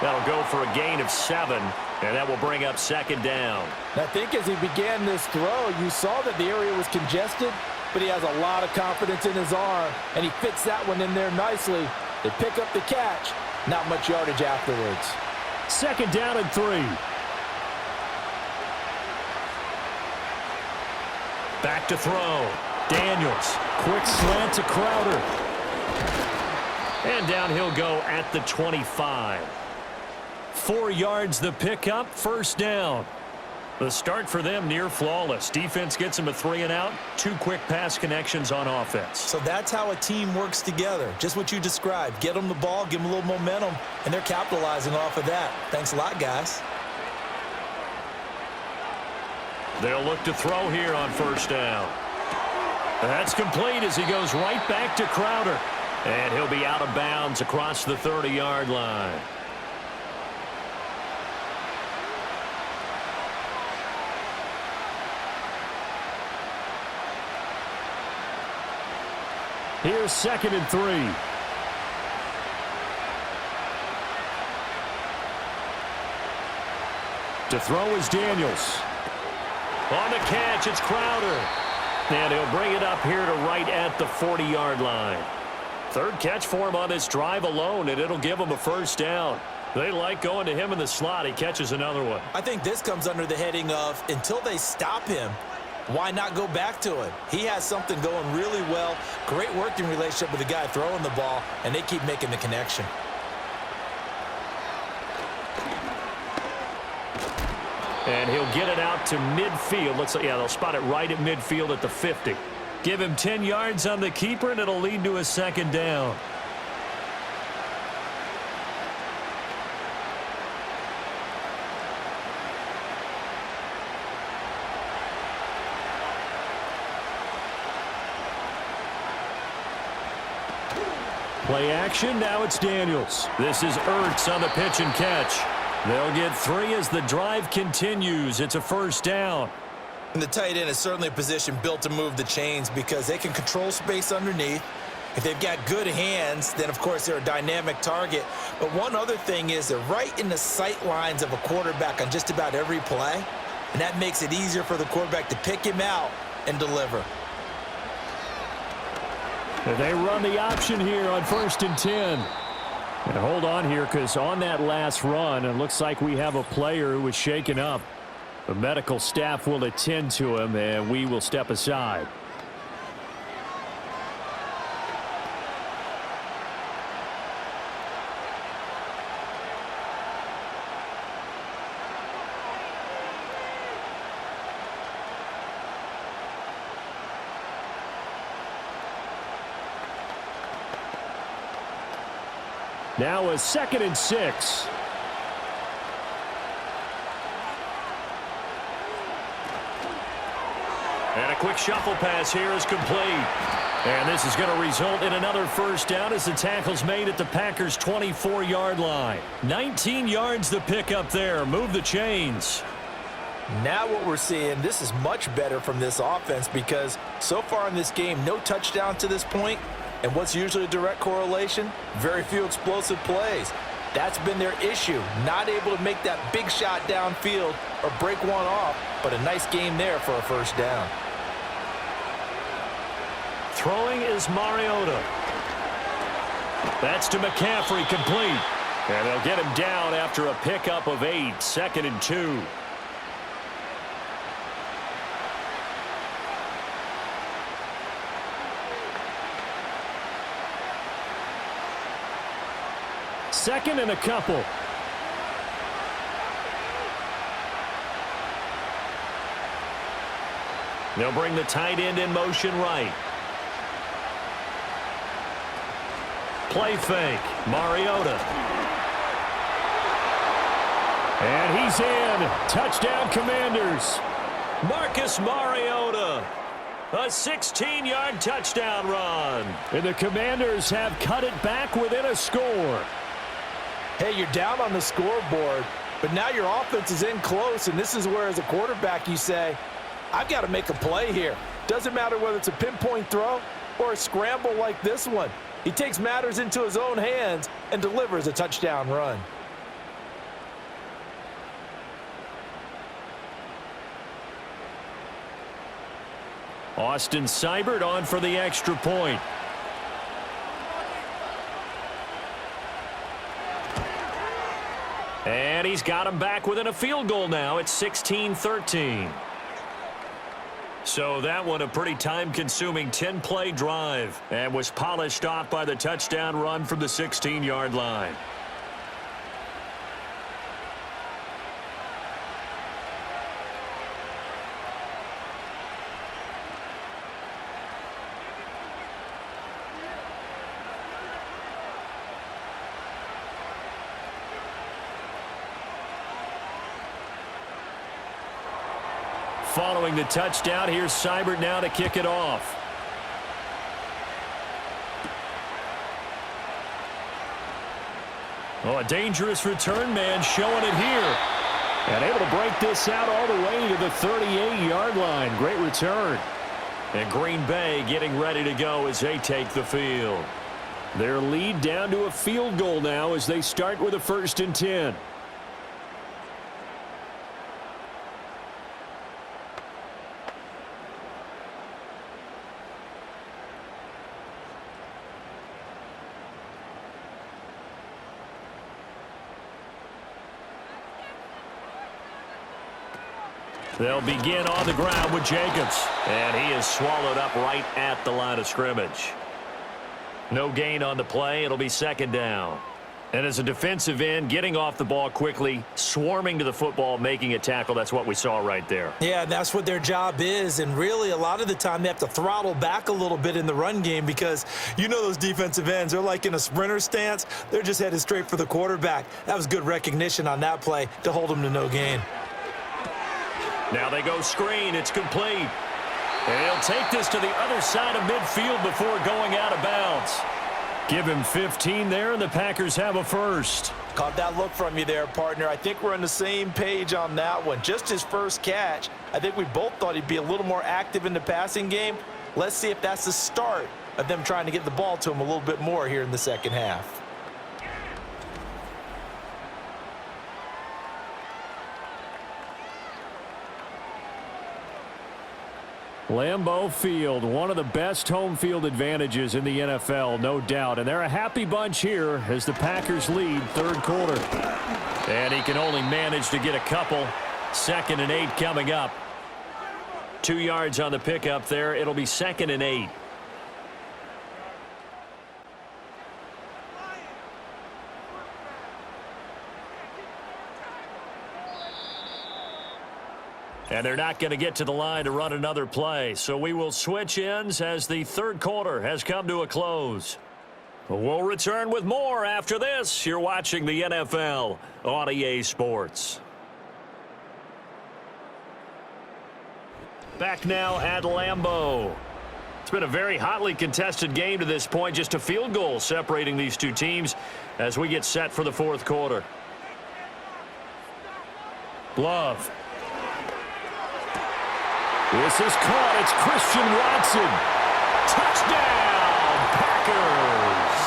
That'll go for a gain of 7, and that will bring up second down. I think as he began this throw, you saw that the area was congested, but he has a lot of confidence in his arm, and he fits that one in there nicely. They pick up the catch. Not much yardage afterwards. Second down and 3. Back to throw. Daniels. Quick slant to Crowder. And down he'll go at the 25. 4 yards the pickup, first down. The start for them near flawless. Defense gets them a 3 and out. 2 quick pass connections on offense. So that's how a team works together. Just what you described. Get them the ball, give them a little momentum, and they're capitalizing off of that. Thanks a lot, guys. They'll look to throw here on first down. That's complete as he goes right back to Crowder. And he'll be out of bounds across the 30-yard line. Here's second and 3. To throw is Daniels. On the catch, it's Crowder. And he'll bring it up here to right at the 40-yard line. Third catch for him on this drive alone, and it'll give him a first down. They like going to him in the slot. He catches another one. I think this comes under the heading of until they stop him, why not go back to it? He has something going really well. Great working relationship with the guy throwing the ball, and they keep making the connection. And he'll get it out to midfield. Looks like, yeah, they'll spot it right at midfield at the 50. Give him 10 yards on the keeper, and it'll lead to a second down. Play action, now it's Daniels. This is Ertz on the pitch and catch. They'll get 3 as the drive continues. It's a first down. And the tight end is certainly a position built to move the chains because they can control space underneath. If they've got good hands, then, of course, they're a dynamic target. But one other thing is they're right in the sight lines of a quarterback on just about every play, and that makes it easier for the quarterback to pick him out and deliver. They run the option here on 1st and 10. And hold on here, because on that last run, it looks like we have a player who was shaken up. The medical staff will attend to him, and we will step aside. Now a 2nd and 6. And a quick shuffle pass here is complete. And this is going to result in another first down as the tackle's made at the Packers' 24-yard line. 19 yards the pickup there. Move the chains. Now what we're seeing, this is much better from this offense because so far in this game, no touchdown to this point. And what's usually a direct correlation? Very few explosive plays. That's been their issue. Not able to make that big shot downfield or break one off, but a nice game there for a first down. Throwing is Mariota. That's to McCaffrey, complete. And they'll get him down after a pickup of 8, 2nd and 2. Second and a couple. They'll bring the tight end in motion right. Play fake. Mariota. And he's in. Touchdown, Commanders. Marcus Mariota. A 16-yard touchdown run. And the Commanders have cut it back within a score. Hey, you're down on the scoreboard, but now your offense is in close, and this is where, as a quarterback, you say, I've got to make a play here. Doesn't matter whether it's a pinpoint throw or a scramble like this one. He takes matters into his own hands and delivers a touchdown run. Austin Seibert on for the extra point. And he's got him back within a field goal now. It's 16-13. So that one a pretty time-consuming 10-play drive and was polished off by the touchdown run from the 16-yard line. Following the touchdown, here's Seibert now to kick it off. Oh, a dangerous return man showing it here. And able to break this out all the way to the 38-yard line. Great return. And Green Bay getting ready to go as they take the field. Their lead down to a field goal now as they start with a 1st and 10. They'll begin on the ground with Jacobs. And he is swallowed up right at the line of scrimmage. No gain on the play. It'll be 2nd down. And as a defensive end, getting off the ball quickly, swarming to the football, making a tackle, that's what we saw right there. Yeah, that's what their job is. And really, a lot of the time, they have to throttle back a little bit in the run game because you know those defensive ends, they're like in a sprinter stance. They're just headed straight for the quarterback. That was good recognition on that play to hold them to no gain. Now they go screen. It's complete. And he'll take this to the other side of midfield before going out of bounds. Give him 15 there, and the Packers have a first. Caught that look from you there, partner. I think we're on the same page on that one. Just his first catch. I think we both thought he'd be a little more active in the passing game. Let's see if that's the start of them trying to get the ball to him a little bit more here in the second half. Lambeau Field, one of the best home field advantages in the NFL, no doubt. And they're a happy bunch here as the Packers lead third quarter. And he can only manage to get a couple. 2nd and 8 coming up. 2 yards on the pickup there. It'll be 2nd and 8. And they're not going to get to the line to run another play. So we will switch ends as the third quarter has come to a close. We'll return with more after this. You're watching the NFL on EA Sports. Back now at Lambeau. It's been a very hotly contested game to this point. Just a field goal separating these two teams as we get set for the fourth quarter. Love. This is caught. It's Christian Watson. Touchdown, Packers!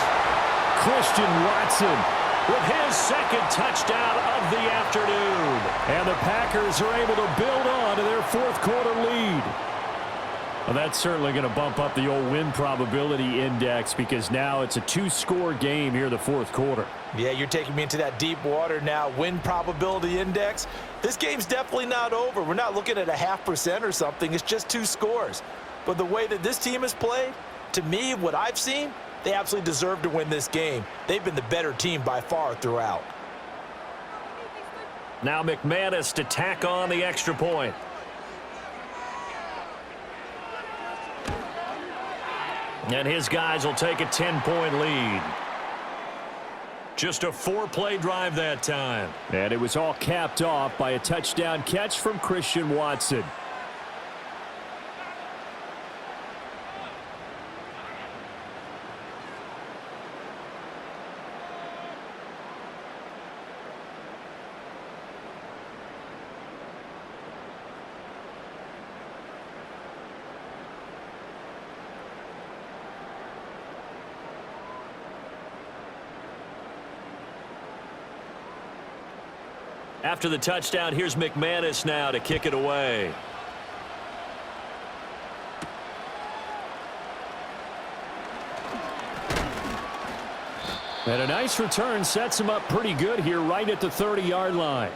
Christian Watson With his second touchdown of the afternoon. And the Packers are able to build on to their fourth quarter lead. Well, that's certainly going to bump up the old win probability index because now it's a two-score game here in the fourth quarter. Yeah, you're taking me into that deep water now. Win probability index. This game's definitely not over. We're not looking at a 0.5% or something. It's just 2 scores. But the way that this team has played, to me, what I've seen, they absolutely deserve to win this game. They've been the better team by far throughout. Now McManus to tack on the extra point. And his guys will take a 10-point lead. Just a 4-play drive that time. And it was all capped off by a touchdown catch from Christian Watson. After the touchdown, here's McManus now to kick it away. And a nice return sets him up pretty good here right at the 30-yard line.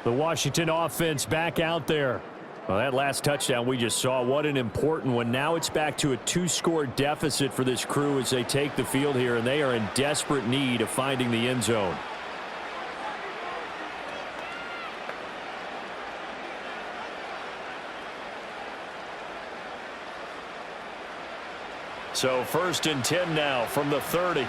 The Washington offense back out there. Well, that last touchdown we just saw, what an important one. Now it's back to a 2-score deficit for this crew as they take the field here, and they are in desperate need of finding the end zone. So 1st and 10 now from the 30.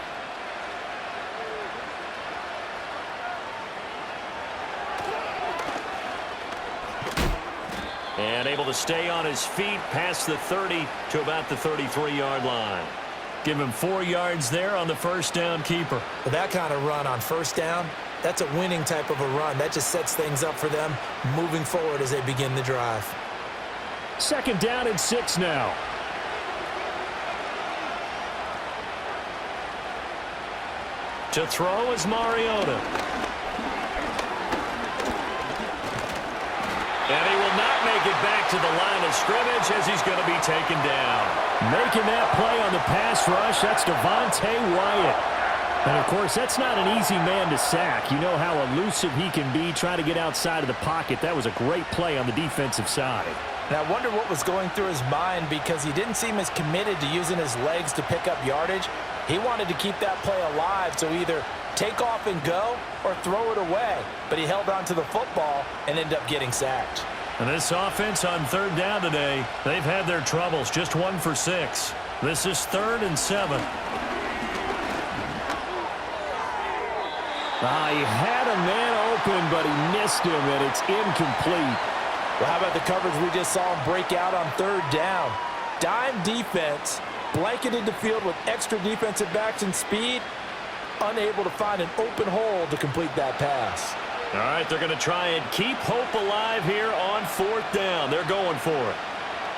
And able to stay on his feet past the 30 to about the 33-yard line. Give him 4 yards there on the first down keeper. But that kind of run on first down, that's a winning type of a run. That just sets things up for them moving forward as they begin the drive. 2nd down and 6 now. To throw is Mariota. And he will not make it back to the line of scrimmage as he's going to be taken down. Making that play on the pass rush, that's Devontae Wyatt. And, of course, that's not an easy man to sack. You know how elusive he can be trying to get outside of the pocket. That was a great play on the defensive side. And I wonder what was going through his mind because he didn't seem as committed to using his legs to pick up yardage. He wanted to keep that play alive, so either take off and go or throw it away. But he held on to the football and ended up getting sacked. And this offense on 3rd down today, they've had their troubles. Just 1 for 6. This is 3rd and 7. He had a man open, but he missed him, and it's incomplete. Well, how about the coverage we just saw him break out on 3rd down? Dime defense, blanketed the field with extra defensive backs and speed, unable to find an open hole to complete that pass. All right, they're going to try and keep hope alive here on 4th down. They're going for it.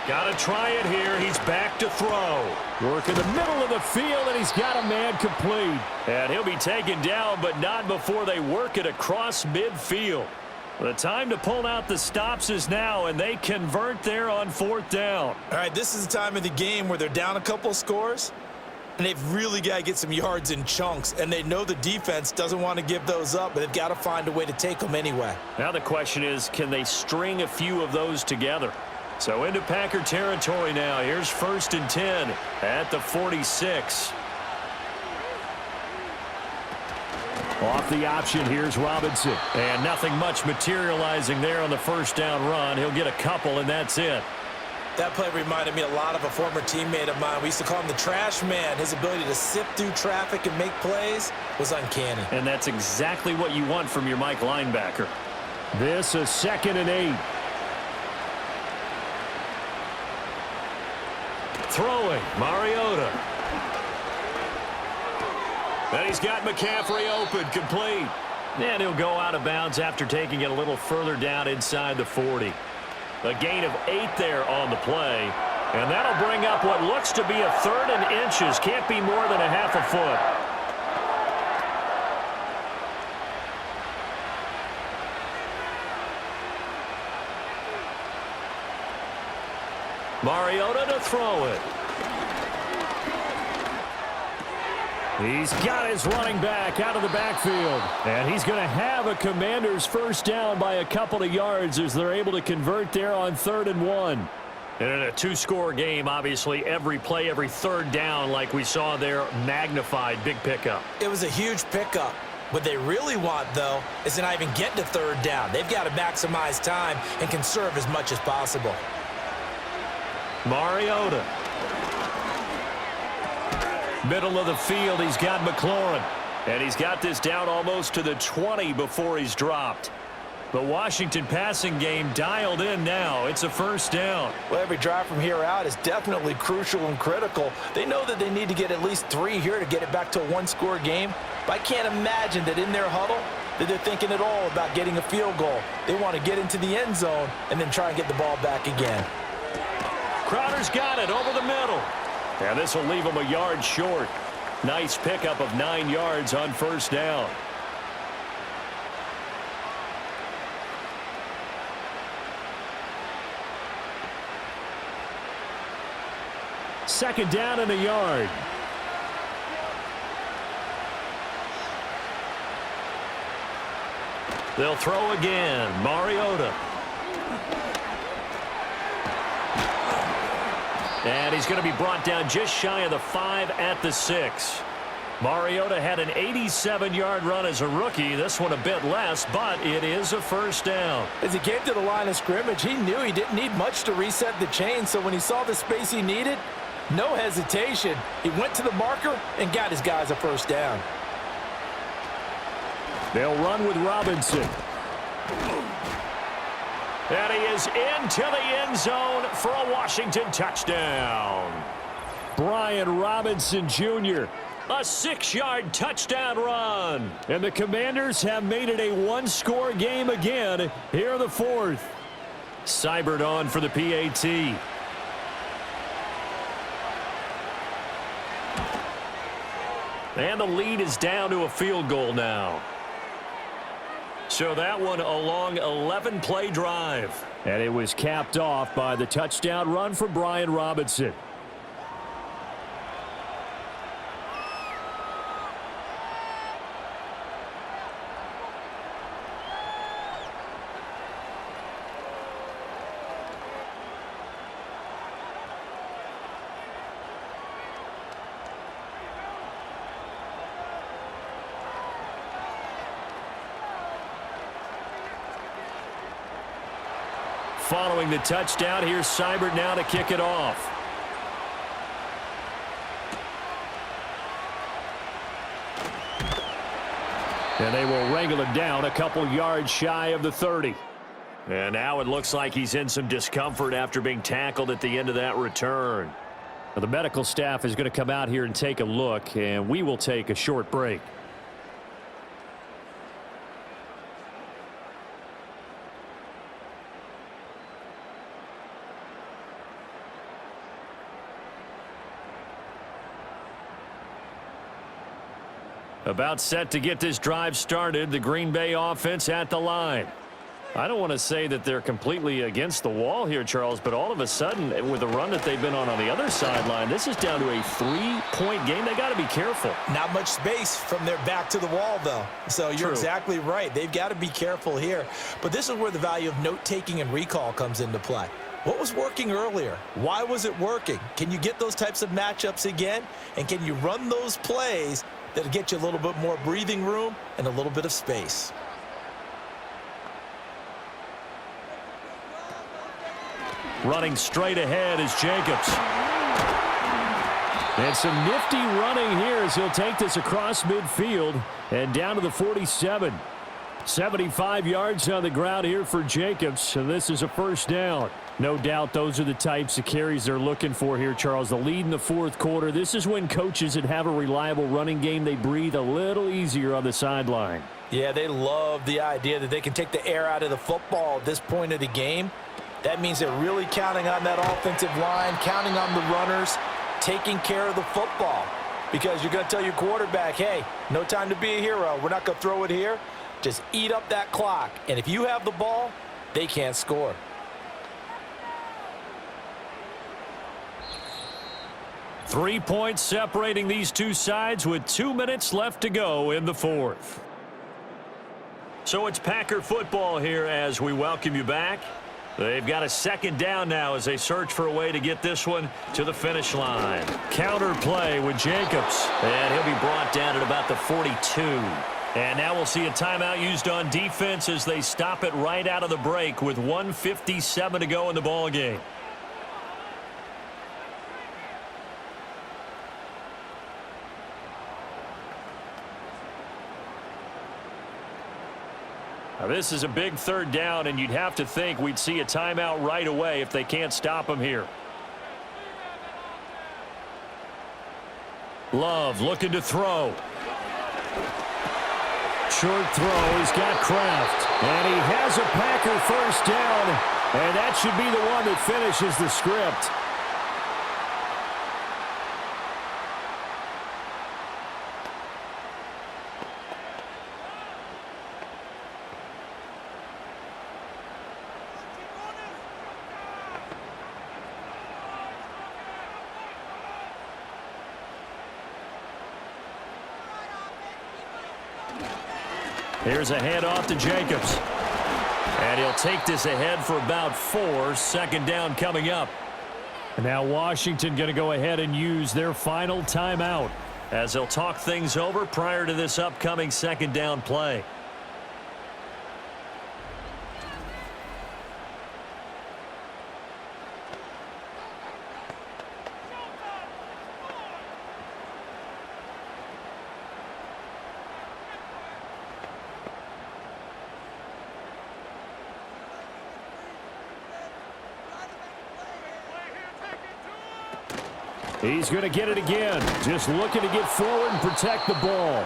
Got to try it here. He's back to throw. Work in the middle of the field, and he's got a man complete. And he'll be taken down, but not before they work it across midfield. The time to pull out the stops is now, and they convert there on 4th down. All right, this is the time of the game where they're down a couple of scores, and they've really got to get some yards in chunks, and they know the defense doesn't want to give those up, but they've got to find a way to take them anyway. Now the question is, can they string a few of those together? So into Packer territory now. Here's 1st and 10 at the 46. Off the option, here's Robinson. And nothing much materializing there on the 1st down run. He'll get a couple, and that's it. That play reminded me a lot of a former teammate of mine. We used to call him the trash man. His ability to sift through traffic and make plays was uncanny. And that's exactly what you want from your Mike linebacker. This is 2nd and 8. Throwing, Mariota. And he's got McCaffrey open, complete. And he'll go out of bounds after taking it a little further down inside the 40. A gain of 8 there on the play. And that'll bring up what looks to be a 3rd and inches. Can't be more than a half a foot. Mariota to throw it. He's got his running back out of the backfield. And he's going to have a Commanders 1st down by a couple of yards as they're able to convert there on 3rd and 1. And in a 2-score game, obviously, every play, every 3rd down, like we saw there, magnified. Big pickup. It was a huge pickup. What they really want, though, is to not even get to 3rd down. They've got to maximize time and conserve as much as possible. Mariota. Middle of the field, he's got McLaurin. And he's got this down almost to the 20 before he's dropped. The Washington passing game dialed in now. It's a 1st down. Well, every drive from here out is definitely crucial and critical. They know that they need to get at least 3 here to get it back to a 1-score game. But I can't imagine that in their huddle that they're thinking at all about getting a field goal. They want to get into the end zone and then try and get the ball back again. Crowder's got it over the middle. And this will leave him a yard short. Nice pickup of 9 yards on 1st down. Second down and a yard. They'll throw again. Mariota. And he's going to be brought down just shy of the 5 at the 6. Mariota had an 87-yard run as a rookie. This one a bit less, but it is a 1st down. As he came to the line of scrimmage, he knew he didn't need much to reset the chain, so when he saw the space he needed, no hesitation. He went to the marker and got his guys a 1st down. They'll run with Robinson. And he is into the end zone for a Washington touchdown. Brian Robinson Jr. A 6-yard touchdown run. And the Commanders have made it a 1-score game again here in the 4th. Seibert on for the PAT. And the lead is down to a field goal now. So that one a long 11-play drive. And it was capped off by the touchdown run from Brian Robinson. Following the touchdown, here's Seibert now to kick it off. And they will wrangle him down a couple yards shy of the 30. And now it looks like he's in some discomfort after being tackled at the end of that return. The medical staff is going to come out here and take a look, and we will take a short break. About set to get this drive started, the Green Bay offense at the line. I don't want to say that they're completely against the wall here, Charles, but all of a sudden, with the run that they've been on the other sideline, this is down to a 3-point game. They got to be careful. Not much space from their back to the wall, though. So you're exactly right. They've got to be careful here. But this is where the value of note-taking and recall comes into play. What was working earlier? Why was it working? Can you get those types of matchups again? And can you run those plays that'll get you a little bit more breathing room and a little bit of space? Running straight ahead is Jacobs. And some nifty running here as he'll take this across midfield and down to the 47. 75 yards on the ground here for Jacobs, and this is a first down. No doubt those are the types of carries they're looking for here, Charles. The lead in the fourth quarter. This is when coaches that have a reliable running game, they breathe a little easier on the sideline. Yeah, they love the idea that they can take the air out of the football at this point of the game. That means they're really counting on that offensive line, counting on the runners, taking care of the football. Because you're going to tell your quarterback, hey, no time to be a hero. We're not going to throw it here. Just eat up that clock. And if you have the ball, they can't score. Three points separating these two sides with 2 minutes left to go in the fourth. So it's Packer football here as we welcome you back. They've got a second down now as they search for a way to get this one to the finish line. Counter play with Jacobs. And he'll be brought down at about the 42. And now we'll see a timeout used on defense as they stop it right out of the break with 1:57 to go in the ball game. Now this is a big third down, and you'd have to think we'd see a timeout right away if they can't stop him here. Love looking to throw. Short throw. He's got Kraft. And he has a Packer first down, and that should be the one that finishes the script. Here's a handoff to Jacobs. And he'll take this ahead for about 4. Second down coming up. And now Washington going to go ahead and use their final timeout as they'll talk things over prior to this upcoming second down play. He's going to get it again. Just looking to get forward and protect the ball.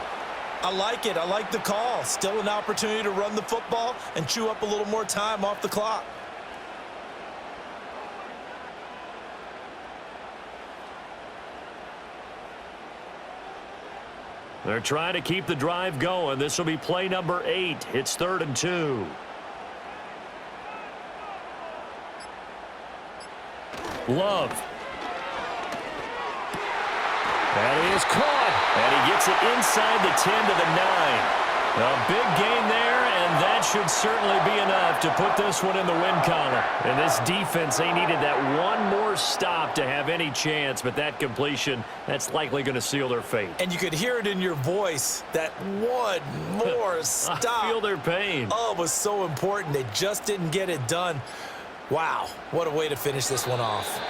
I like it. I like the call. Still an opportunity to run the football and chew up a little more time off the clock. They're trying to keep the drive going. This will be play number 8. It's 3rd and 2. Love. And he is caught. And he gets it inside the 10 to the 9. A big gain there, and that should certainly be enough to put this one in the win column. And this defense, they needed that one more stop to have any chance, but that completion, that's likely going to seal their fate. And you could hear it in your voice, that one more stop. I feel their pain. Oh, it was so important. They just didn't get it done. Wow, what a way to finish this one off.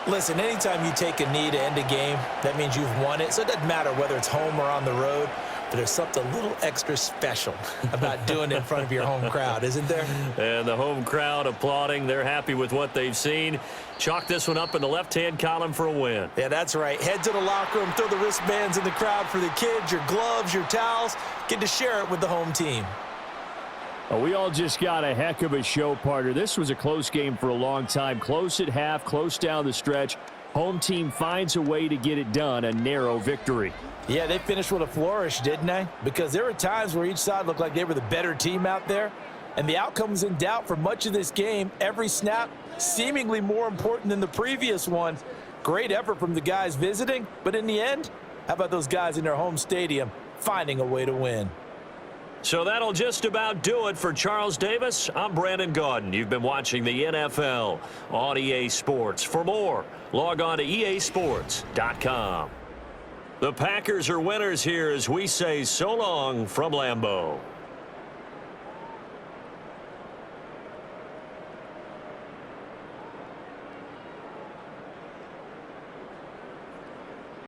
Listen, anytime you take a knee to end a game, that means you've won it. So it doesn't matter whether it's home or on the road. but there's something a little extra special about doing it in front of your home crowd, isn't there? And the home crowd applauding. They're happy with what they've seen. Chalk this one up in the left-hand column for a win. Yeah, that's right. Head to the locker room, throw the wristbands in the crowd for the kids, your gloves, your towels. Get to share it with the home team. Well, we all just got a heck of a show, partner. This was a close game for a long time. Close at half, close down the stretch. Home team finds a way to get it done, a narrow victory. Yeah, they finished with a flourish, didn't they? Because there were times where each side looked like they were the better team out there. And the outcome was in doubt for much of this game. Every snap seemingly more important than the previous one. Great effort from the guys visiting. But in the end, how about those guys in their home stadium finding a way to win? So that'll just about do it for Charles Davis. I'm Brandon Gaudin. You've been watching the NFL on EA Sports. For more, log on to easports.com. The Packers are winners here as we say so long from Lambeau.